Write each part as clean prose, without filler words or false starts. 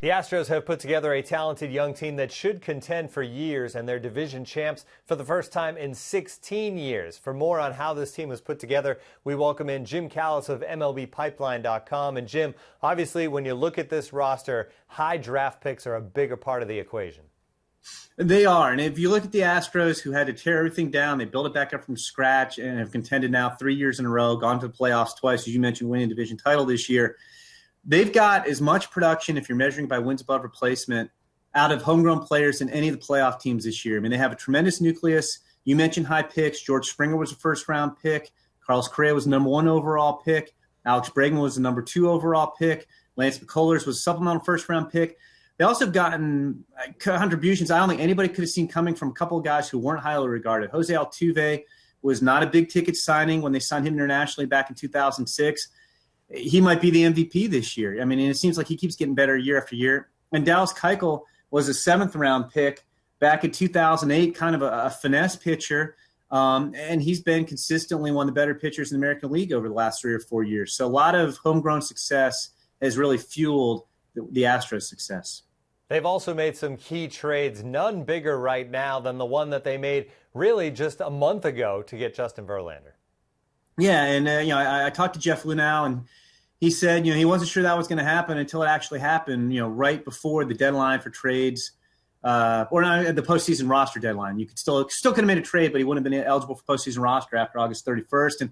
The Astros have put together a talented young team that should contend for years, and they're division champs for the first time in 16 years. For more on how this team was put together, we welcome in Jim Callis of MLBpipeline.com. And Jim, obviously, when you look at this roster, high draft picks are a bigger part of the equation. They are. And if you look at the Astros, who had to tear everything down, they built it back up from scratch and have contended now 3 years in a row, gone to the playoffs twice, as you mentioned, winning a division title this year. They've got as much production, if you're measuring by wins above replacement, out of homegrown players than any of the playoff teams this year. I mean, they have a tremendous nucleus. You mentioned high picks. George Springer was a first-round pick. Carlos Correa was the number 1 overall pick. Alex Bregman was the number 2 overall pick. Lance McCullers was a supplemental first-round pick. They also have gotten contributions I don't think anybody could have seen coming from a couple of guys who weren't highly regarded. Jose Altuve was not a big-ticket signing when they signed him internationally back in 2006. He might be the MVP this year. I mean, and it seems like he keeps getting better year after year. And Dallas Keuchel was a 7th-round pick back in 2008, kind of a finesse pitcher. And he's been consistently one of the better pitchers in the American League over the last 3 or 4 years. So a lot of homegrown success has really fueled the Astros' success. They've also made some key trades, none bigger right now than the one that they made really just a month ago to get Justin Verlander. Yeah, and I talked to Jeff Lunau, and he said he wasn't sure that was going to happen until it actually happened. Right before the deadline for trades, or not the postseason roster deadline. You could still could have made a trade, but he wouldn't have been eligible for postseason roster after August 31st. And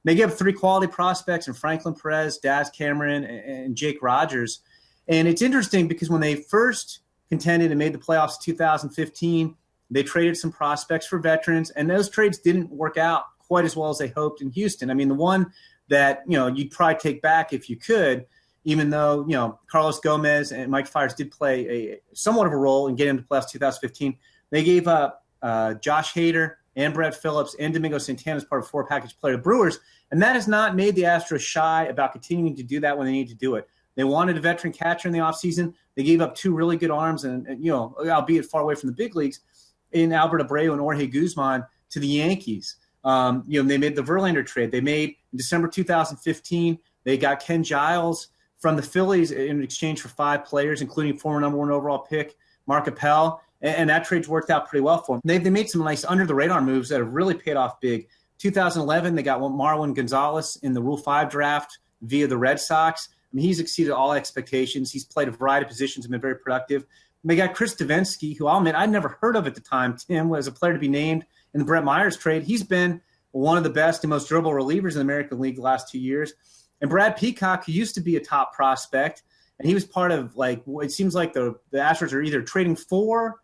they gave up 3 quality prospects in Franklin Perez, Daz Cameron, and Jake Rogers. And it's interesting because when they first contended and made the playoffs in 2015, they traded some prospects for veterans, and those trades didn't work out quite as well as they hoped in Houston. I mean, the one that, you'd probably take back if you could, even though, Carlos Gomez and Mike Fiers did play a somewhat of a role in getting to the playoffs 2015. They gave up Josh Hader and Brett Phillips and Domingo Santana as part of a 4-package play to the Brewers, and that has not made the Astros shy about continuing to do that when they need to do it. They wanted a veteran catcher in the offseason. They gave up 2 really good arms, and albeit far away from the big leagues, in Albert Abreu and Jorge Guzman to the Yankees. They made the Verlander trade. They made in December 2015, they got Ken Giles from the Phillies in exchange for 5 players, including former number 1 overall pick Mark Appel, and that trade's worked out pretty well for them. They made some nice under-the-radar moves that have really paid off big. 2011, they got Marlin Gonzalez in the Rule 5 draft via the Red Sox. I mean, he's exceeded all expectations. He's played a variety of positions and been very productive. They got Chris Divinsky, who I'll admit I'd never heard of at the time. Tim was a player to be named in the Brett Myers trade. He's been one of the best and most durable relievers in the American League the last 2 years. And Brad Peacock, who used to be a top prospect, and he was part of, it seems like the Astros are either trading for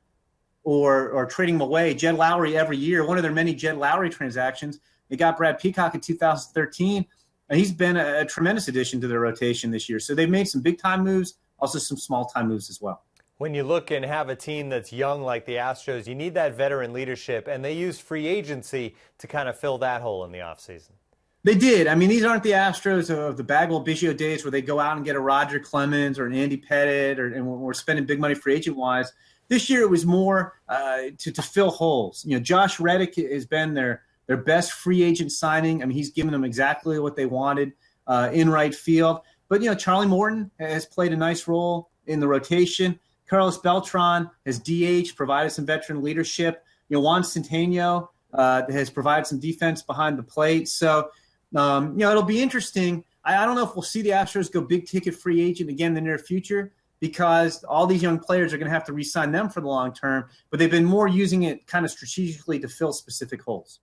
or trading him away. Jed Lowry every year, one of their many Jed Lowry transactions. They got Brad Peacock in 2013, and he's been a tremendous addition to their rotation this year. So they've made some big-time moves, also some small-time moves as well. When you look and have a team that's young like the Astros, you need that veteran leadership, and they used free agency to kind of fill that hole in the offseason. They did. I mean, these aren't the Astros of the Bagwell Biggio days where they go out and get a Roger Clemens or an Andy Pettitte, and we're spending big money free agent-wise. This year it was more to fill holes. Josh Reddick has been their best free agent signing. I mean, he's given them exactly what they wanted in right field. But, Charlie Morton has played a nice role in the rotation. Carlos Beltran has DH, provided some veteran leadership. Juan Centeno has provided some defense behind the plate. So, it'll be interesting. I don't know if we'll see the Astros go big-ticket free agent again in the near future because all these young players are going to have to re-sign them for the long term. But they've been more using it kind of strategically to fill specific holes.